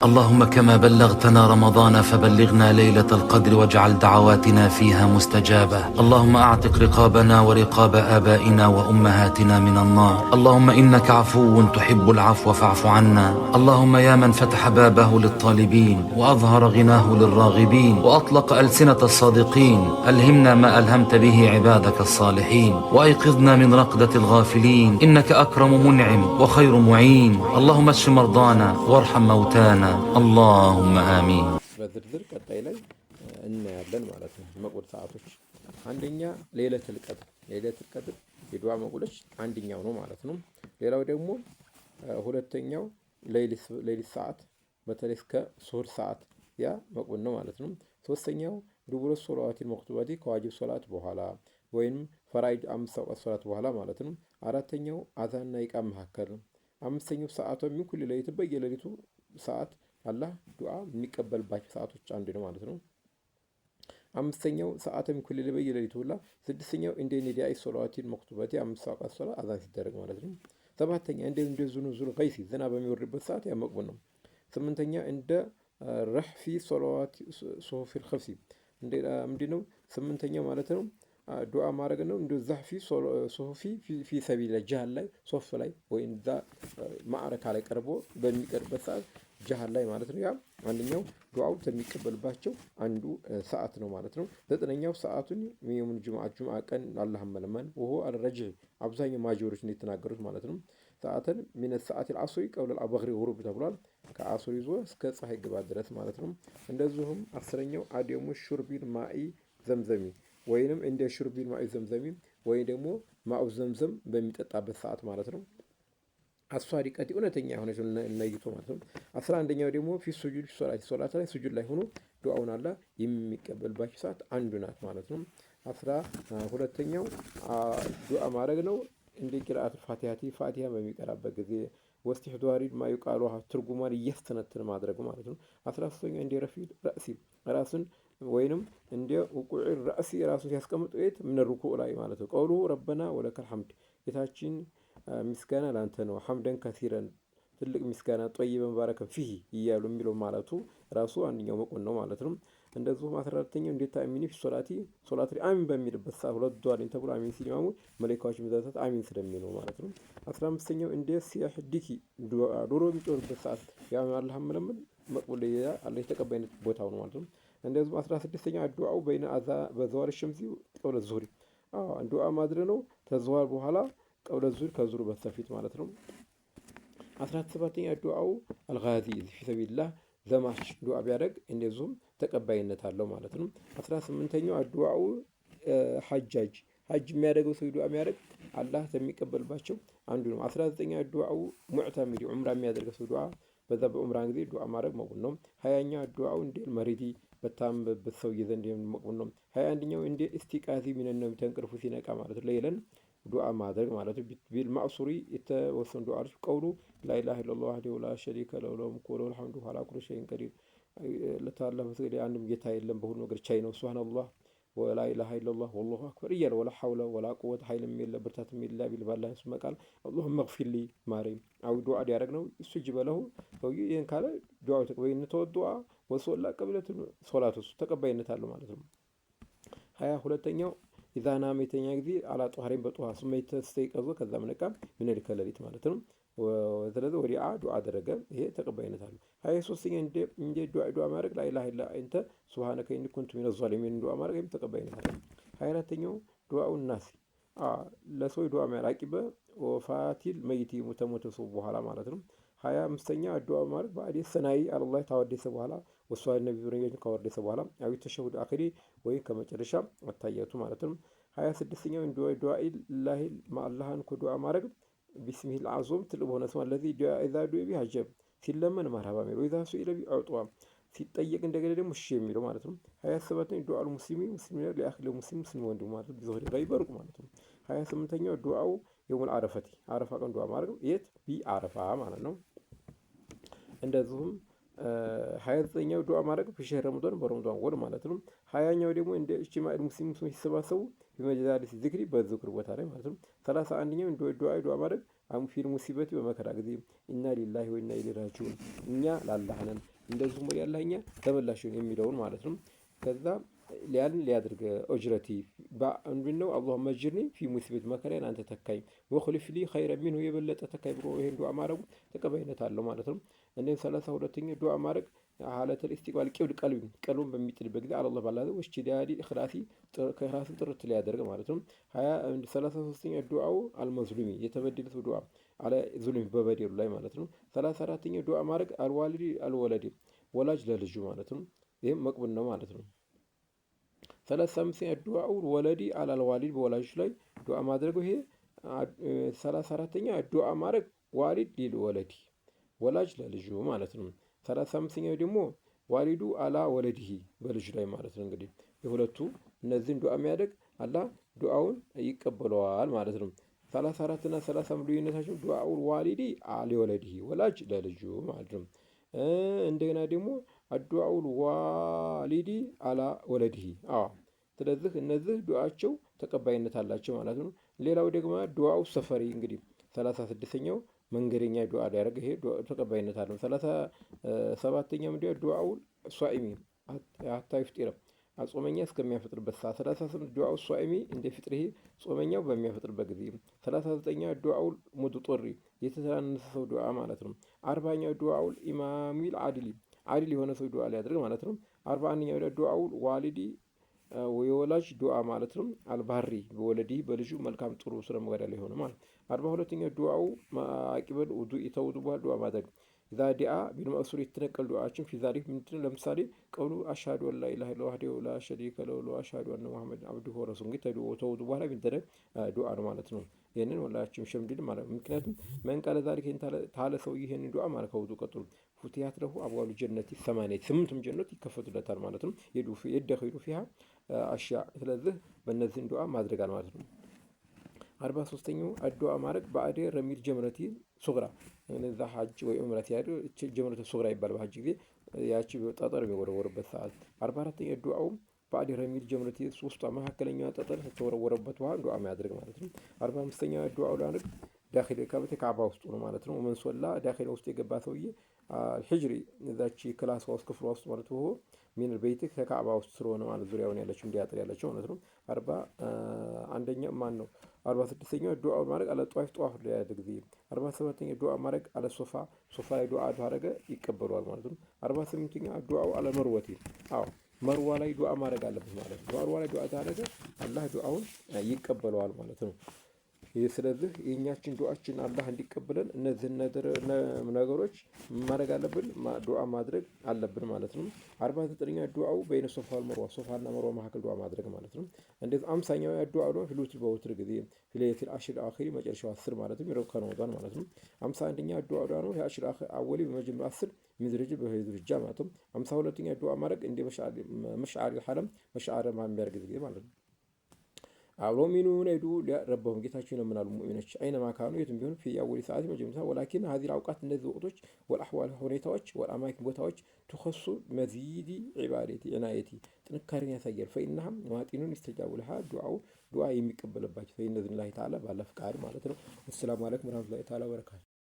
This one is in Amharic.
اللهم كما بلغتنا رمضان فبلغنا ليلة القدر واجعل دعواتنا فيها مستجابة. اللهم أعتق رقابنا ورقاب آبائنا وأمهاتنا من النار. اللهم إنك عفو تحب العفو فاعف عنا. اللهم يا من فتح بابه للطالبين وأظهر غناه للراغبين وأطلق ألسنة الصادقين، ألهمنا ما ألهمت به عبادك الصالحين وأيقظنا من رقدة الغافلين، إنك أكرم منعم وخير معين. اللهم اشف مرضانا وارحم موتانا. اللهم آمين. በዝርዝር ቀጣይ ላይ እናያለን ማለት ነው። መቁል ሰዓቶች አንደኛ ሌሊቱል ቀድር የዱዓ መቁሎች አንደኛው ነው ማለት ነው። ሌላው ደግሞ ሁለተኛው ሌሊት ሰዓት በተለይ እስከ ሱሁር ሰዓት ያ መቁል ነው ማለት ነው። ሶስተኛው ዱቡረ ሶላዋቲል መክቱባቲ ከዋጅብ ሶላት በኋላ ወይም ፈራኢድ 5 ወቅት ሶላት በኋላ ማለት ነው። አራተኛው አዛንና ኢቃም መካከል ነው። አምስተኛው ሰዓቱ የሚኩል ሌሊት በየሌሊቱ ሰዓት አላህ ዱዓ የሚቀበልባቸው ሰዓቶች አንዱ ነው ማለት ነው። አምስተኛው ሰዓተ ሚኩል በየሌሊቱ ሁላ። ስድስተኛው እንደ ኒዳኢ ሶላዋቲል መክቱባቲ 5 ወቅት ሶላት አዛን ሲደረግ ማለት ነው። ሰባተኛ እንደ ዙኑዙል ገይሲ ዝናብ በሚወርድበት ሰዓት ያ መቁል ነው። ስምንተኛ እንደ ረህፊ ሶላዋት ሱሁፊል ኸፍሲ እንደ ምንድነው ስምንተኛ ማለት ነው ዱዓ ማድረግ ነው። እንደ ዛህፊ ሱሁፊ ፊ ሰቢል ጂሃድ ላይ ሶፍ ላይ ወይ እንዳ ማዕረካ ላይ ቀርቦ በሚቀርበት ሰዓት ጂሃድ ላይ ማለት ነው። ያ አንደኛው ዱዓው የሚቀበልባቸው አንዱ ሰዓት ነው ማለት ነው። ዘጠነኛው ሰዓቱን የሙን ጁምዓ ቀን አላህን መለመን ወሆ አልረጅዕ አብዛኛው ማጆሮች እንደተናገሩት ማለት ነው። ሰዓትን ሚነ ሰዓት አልዓስሪ ቀብለ አልበግሪ ጉሩብ ተብሏል። ከአስር ይዞ እስከ ፀሐይ ግባት ድረስ ማለት ነው። እንደዚሁም አስረኛው አደሙ ሹርቢል ማኢ ዘምዘሚ ወይንም እንደ ሹርቢል ማኢ ዘምዘሚ ወይ ደግሞ ማኡ ዘምዘም በሚጠጣበት ሰዓት ማለት ነው። አስዋዲቀቲ እውነተኛ የሆነች ነይቶ ማለት ነው። 11ኛው ደግሞ ፊ ሱጁድ ሶላት ላይ ሱጁድ ላይ ሆኖ ዱዓውን አላህ የሚቀበልባቸው ሰዓት አንዱ ናት ማለት ነው። 12ኛው ዱዓ ማድረግ ነው እንደ ቂራአት ፋቲሃ በሚቀራበት ጊዜ ወስቲህዷሪ ማይቃሉ ትርጉማን እያስተነተነ ማድረግ ማለት ነው። 13ኛው እንደ ረፊዕ ራሲ ራስን ወይንም እንደ ውቁዕ ራሲ ራሱን ሲያስቀምጥ ምን ሩኩዕ ላይ ማለት ነው። ቀውሉ ረበና ወለከል ሐምድ ጌታችን ምስጋና ላንተ ነው። ሐምደን ከሲረን ትልቅ ምስጋና ጠይበን ባረከን ፊሂ እያሉ የሚለው ማለቱ ራሱ አንደኛው መቁል ነው ማለት ነው። እንደዚሁም 14ኛው እንዴት አሚኒ ፊ ሶላት ላይ አሚን በሚልበት ሰዓት ሁለት ዱዓሊን ተብሎ አሚን ሲማሙ መላእክቶች መዛታት አሚን ስለሚለው ማለት ነው። 15ኛው እንደ ሲያህዲኪ ዶሮ የሚጮህበት ሰዓት ያ አላህ መለመን መቁል ያ አላህ የተቀባይነት ቦታው ነው ማለት ነው። እንደዚሁም 16ኛው ዱዓው በይነ አዛ በዘዋል ሸምሲ ቀውለ ዙህሪ ዱዓ ማድረግ ነው ተዘዋል በኋላ ቀውለ ዙህር ከዙሩ በስተፊት ማለት ነው። 17ኛ ዱዓው አልጋዚ ፊ ሰቢልላህ ዘማች ዱዓ ቢያደርግ እንደዚሁም ተቀባይነት አለው ማለት ነው። 18ኛው ዱዓው ሐጅ የሚያደርገው ሰው ዱዓ የሚያደርግ አላህ የሚቀበልባቸው አንዱ ነው። 19ኛ ዱዓው ሙዕተሚር ዑምራ የሚያደርገው ሰው ዱዓ በዛ በዑምራ ጊዜ ዱዓ ማድረግ መቁል ነው። 20ኛ ዱዓው እንደ መሪዲ በታመመበት ሰው ዘንድ መቁል ነው። 21ኛው እንደ ኢስቲቃዚ ሚነነው ተንቅልፉ ሲነቃ ማለት ነው። ለይለን ዱዓ ማድረግ ማለት ቢል ማዕሱሪ የተወሰኑ ዱዓዎች ቀውሉ ላኢላሃ ኢለላህ ወህደሁ ላ ሸሪከ ለሁ ለሁል ሙልኩ ወለሁል ሐምዱ ወዐላ ኩሊ ሸይኢን ቀዲር ለታላህ መስገድ አንድም ጌታ የለም በሁሉ ነገር ቻይ ነው። ሱብሃነላህ ወላ ኢላሃ ኢለላህ ወላሁ አክበር እያለ ወላ ሐውለ ወላ ቁወተ ኃይልም የለ ብርታትም የለ ቢል ባላህ ስም ቃል አላሁመ ግፊር ሊ ማረኝ አው ዱዓ ያደረግ ነው። እሱ ጅበለው ሰውዬ ይሄን ካለ ዱዓው ተቀባይነት ተወዱዓ ወሶላ ቀብለት ሶላቱ ተቀባይነት አለው ማለት ነው። 22ኛው ኢዛ ናመ የተኛ ጊዜ አላ ጧህሪን በጧሃ ስሜት ተስተይቀዞ ከዛ መነቃ ምን ልከለሊት ማለት ነው። ስለዚህ ወዲያ ዱዓ አደረገ ይሄ ተቀባይነት አለው። 23ኛ እንደ ዱዓ ማድረግ ላኢላሃ ኢላ አንተ ሱብሃነከ ኢኒ ኩንቱ ሚነ ዛሊሚን ዱዓ ማድረግ ይሄም ተቀባይነት አለው። 24ኛው ዱዓው ናሲ ለሰው ዱዓ ማራቂበ ወፋቲል መይቲ ሙተሞተ ሰው በኋላ ማለት ነው። 25ኛ ዱዓ ማድረግ ባዲ ሰናይ አላህ ታወደሰ በኋላ ወሷል ነብዩ ረጅ ካወደሰ በኋላ አዊ ተሸሁድ አኺሪ ወይ ከመጨረሻ አታያቱ ማለት ነው። 26ኛው ዱዓ ኢላሂ ማአላህን ዱዓ ማድረግ ቢስሚሂል አዕዙም ትልቅ ሆነ ስማ ለዚህ ዱዓ ኢዛ ዱዓ ቢሐጀብ ሲለመን መርሐባ ሚለው ኢዛ ሱኢለ ቢአጥዋ ሲጠየቅ እንደገና ደግሞ እሺ የሚለው ማለት ነው። 27ኛው ዱዓል ሙስሊሚ ለአኺል ሙስሊም ወንድሙ ማለት ነው ቢዘሆድ ላይ በርቁ ማለት ነው። 28ኛው ዱዓው የውል አረፋ ቀን ዱዓ ማድረግ የት ቢአረፋ ማለት ነው። እንደዚሁም 29ኛው ዱዓ ማድረግ ፊሸህር ረመዳን በረመዳን ወር ማለት ነው። 20ኛው ደግሞ እንደ ኢጅቲማዕ ሙስሊሞች ሲሰባሰቡ በመጃሊስ ዚክሪ በዝክር ቦታ ላይ ማለት ነው። 31ኛው እንደ ዱዓ ማድረግ ፊል ሙሲበት በመከራ ጊዜ ኢና ሊላሂ ወኢና ኢለይሂ ራጂዑን እኛ ለአላህ ነን እንደዚሁም ወደ አላህ እኛ ተመላሽ የሚለውን ማለት ነው። ከዛ ሊያልን ሊያድርግ ኡጅረቲ ምንድነው አላሁመ አጅርኒ ፊ ሙሲበት መከራዬን አንተ ተካኝ ወኽሊፍ ሊ ኸይረን ሚንሁ የበለጠ ተካኝ ብሎ ይሄን ዱዓ ማድረጉ ተቀባይነት አለው ማለት ነው። እንዴም 32ኛ ዱዓ ማድረግ ሐለተል ኢስቲቅባል ቀልቡን በሚጥልበት ጊዜ አላህ ባላዘ ወሽቲዳዲ ኢኽላሲ ከኢኽላስን ጥርት ሊያደርግ ማለት ነው። 33ኛ ዱዓው አልመዝሉሚ የተበደለ ሰው ዱዓ አለ ዙልም በበደሉ ላይ ማለት ነው። 34ኛ ዱዓ ማድረግ አልዋሊዲ አልወለዲ ወላጅ ለልጁ ማለት ነው። ይህም መቅቡል ነው ማለት ነው። 35ኛ ዱዓው ወለዲ አላልዋሊድ በወላጆች ላይ ዱዓ ማድረግ ይሄ 34ኛ ዱዓ ማድረግ ዋሊድ ሊል ወለዲ ወላጅ ለልጁ ማለት ነው። 35ኛው ደግሞ ዋሊዱ አላ ወለዲሂ በልጁ ላይ ማለት ነው። እንግዲህ የሁለቱ እነዚህን ዱዓ የሚያደርግ አላህ ዱዓውን ይቀበለዋል ማለት ነው። 34 እና 30 ልዩነታቸው ዱዓኡል ዋሊዲ አሊ ወለዲሂ ወላጅ ለልጁ ማለት ነው። እንደገና ደግሞ አዱዓኡል ዋሊዲ አላ ወለዲሂ ስለዚህ እነዚህ ዱዓቸው ተቀባይነት አላቸው ማለት ነው። ሌላው ደግሞ ዱዓው ሰፈሪ እንግዲህ 36ኛው መንገደኛ ዱዓ ሊያደርግ ይሄ ተቀባይነት አለው። 37ኛው ምንድነው ዱዓው ሷኢሚ ሀታ ይፍጢር ጾመኛ እስከሚያፈጥርበት ሰዓት። 38 ዱዓው ሷኢሚ እንደ ፍጥርህ ጾመኛው በሚያፈጥርበት ጊዜ። 39ኛው ዱዓው ሙድጦሪ የተተናነሰ ሰው ዱዓ ማለት ነው። 40ኛው ዱዓው ኢማሚል አድል የሆነ ሰው ዱዓ ሊያደርግ ማለት ነው። 41ኛው ዱዓው ዋሊዲ የወላጅ ዱዓ ማለት ነው። አልባሪ በወለዲ በልጁ መልካም ጥሩ ስነ ምግባር ያለው የሆነ ማለት። 42ኛው ዱዓው አቂበል ውዱእ ተውዱ በኋላ ዱዓ ማድረግ ኢዛ ዲአ ቢልመእሱር የተነቀል ዱዓችን ፊ ዛሊክ ምንድነው? ለምሳሌ ቀውሉ አሽሀዱ አን ላ ኢላሀ ኢለላሁ ወህደሁ ላ ሸሪከ ለሁ ወአሽሀዱ አነ ሙሐመደን ዐብዱሁ ወረሱሉሁ እንግዲህ ተውዱ በኋላ የሚደረግ ዱዓ ነው ማለት ነው። ይህንን ወላችንም ሸምድድ ማለት ነው። ምክንያቱም መን ቃለ ዛሊከ ታለ ሰው ይህንን ዱዓ ማለት ከውዱ ቀጥሎ ፉቲሃት ለሁ አብዋሉ ጀነቲ 8 ጀነት ይከፈቱለታል ማለት ነው። የደኺሉ ፊሃ አሽያ ስለዚህ በእነዚህን ዱዓ ማድረጋል ማለት ነው። 43ኛው አዱዓ ማድረግ በአዴ ረሚል ጀምረቲ ሱግራ እነዛ ሐጅ ወይ ዑምራ ሲያደርግ ጀምረቲ ሱግራ ይባላል በሐጅ ጊዜ ያቺ ጠጠር የሚወረወርበት ሰዓት። 44ኛ ዱዓው በአዴ ረሚል ጀምረቲ ውስጧ መካከለኛ ጠጠር ከተወረወረበት በኋላ ዱዓ የሚያደርግ ማለት ነው። 45ኛ ዱዓው ላድርግ ዳኺል ከበተ ካዕባ ውስጥ ነው ማለት ነው። መንሶላ ዳኺል ውስጥ የገባ ሰውዬ ሂጅሪ እዛች ክላስ ውስጥ ክፍሏ ውስጥ ማለት ነው። ሚን ቤት ከካዕባ ውስጥ ስለሆነ ማለት ዙሪያውን ያለችው እንዲያጥር ያለችው ማለት ነው። 41ኛ ማን ነው? 46ኛው ዱዓ ማድረግ አለ ጧፍ ላይ ያደርግ ጊዜ። 47ኛው ዱዓ ማድረግ አለ ሶፋ ላይ ዱዓ አደረገ ይቀበሏል ማለት ነው። 48ኛው ዱዓው አለ መርወቲ መርዋ ላይ ዱዓ ማድረግ አለበት ማለት ነው። መርዋ ላይ ዱዓ ታደረገ አላህ ዱዓውን ይቀበለዋል ማለት ነው። ስለዚህ የኛችን ዱዓችን አላህ እንዲቀበለን እነዚህ ነገሮች ማድረግ አለብን ዱዓ ማድረግ አለብን ማለት ነው። 49ኛ ዱዓው በይነ ሶፋል መርዋ ሶፋና መርዋ መካከል ዱዓ ማድረግ ማለት ነው። እንደዚህ 50ኛው ዱዓው ነው ፊሉትል በውትር ጊዜ ፊለይቱል አሽር አኺሪ መጨረሻው 10 ማለት ነው። ይረው ከረመዳን ማለት ነው። 51ኛ ዱዓው ነው የአሽር አወሊ በመጀመሪያ 10 ሚዝርጅ በህዝርጃ ማለት ነው። 52ኛ ዱዓ ማድረግ እንደ መሽዓሪል ሐረም መሽዓረ ማንቢያር ጊዜ ማለት ነው። አብሮሚኑን ሄዱ ረበሁም ጌታቸው ይለምናሉ ሙእሚኖች አይነማ ካኑ የትም ቢሆን ፊ አወሊ ሰዓት መጀመሪያ ወላኪን ሀዚል አውቃት እነዚህ ወቅቶች ወልአሕዋል ሁኔታዎች ወልአማኪን ቦታዎች ትኸሱ መዚዲ ዒባደቲ ዕናየቲ ጥንካሬን ያሳያል። ፈኢነሃም ማጢኑን ይስተጃቡ ለሃ ዱዓ የሚቀበልባቸው ፈኢነዝኒላሂ ተዓላ ባለ ፍቃድ ማለት ነው። ወሰላሙ አለይኩም ወረሕመቱላሂ ተዓላ ወበረካቱ